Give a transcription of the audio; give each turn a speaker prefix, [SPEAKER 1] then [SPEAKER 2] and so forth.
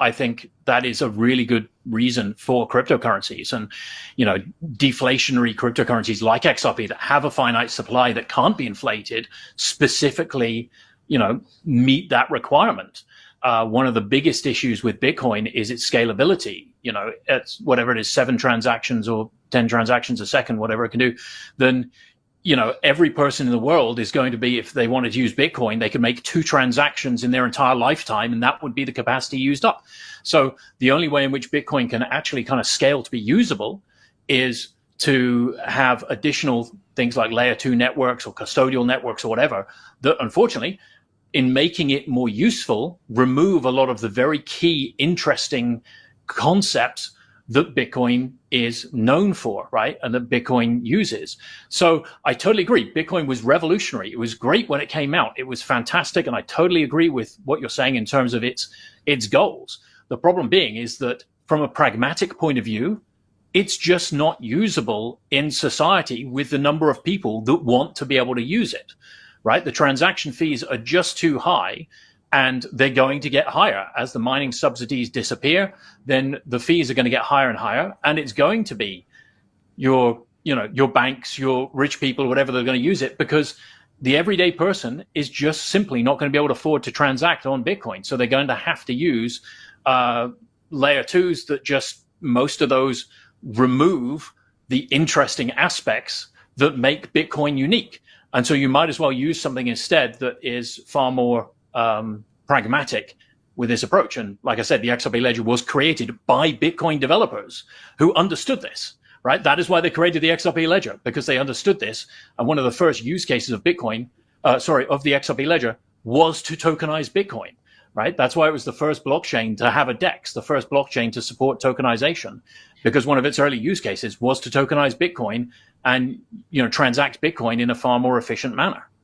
[SPEAKER 1] I think that is a really good reason for cryptocurrencies and, deflationary cryptocurrencies like XRP that have a finite supply that can't be inflated specifically, meet that requirement. One of the biggest issues with Bitcoin is its scalability. It's whatever it is, 7 transactions or 10 transactions a second, whatever it can do, then, every person in the world is going to be, if they wanted to use Bitcoin, they could make 2 transactions in their entire lifetime, and that would be the capacity used up. So the only way in which Bitcoin can actually kind of scale to be usable is to have additional things like layer 2 networks or custodial networks or whatever that, unfortunately, in making it more useful, remove a lot of the very key, interesting concepts that Bitcoin is known for, right? And that Bitcoin uses. So I totally agree. Bitcoin was revolutionary. It was great when it came out. It was fantastic. And I totally agree with what you're saying in terms of its goals. The problem being is that from a pragmatic point of view, it's just not usable in society with the number of people that want to be able to use it, right? The transaction fees are just too high. And they're going to get higher as the mining subsidies disappear. Then the fees are going to get higher and higher, and it's going to be your banks, your rich people, whatever, they're going to use it, because the everyday person is just simply not going to be able to afford to transact on Bitcoin. So they're going to have to use layer 2s that just, most of those remove the interesting aspects that make Bitcoin unique. And so you might as well use something instead that is far more pragmatic with this approach. And like I said, the XRP ledger was created by Bitcoin developers who understood this, right? That is why they created the XRP ledger, because they understood this. And one of the first use cases of Bitcoin, of the XRP ledger, was to tokenize Bitcoin, right? That's why it was the first blockchain to have a DEX, the first blockchain to support tokenization, because one of its early use cases was to tokenize Bitcoin and, transact Bitcoin in a far more efficient manner.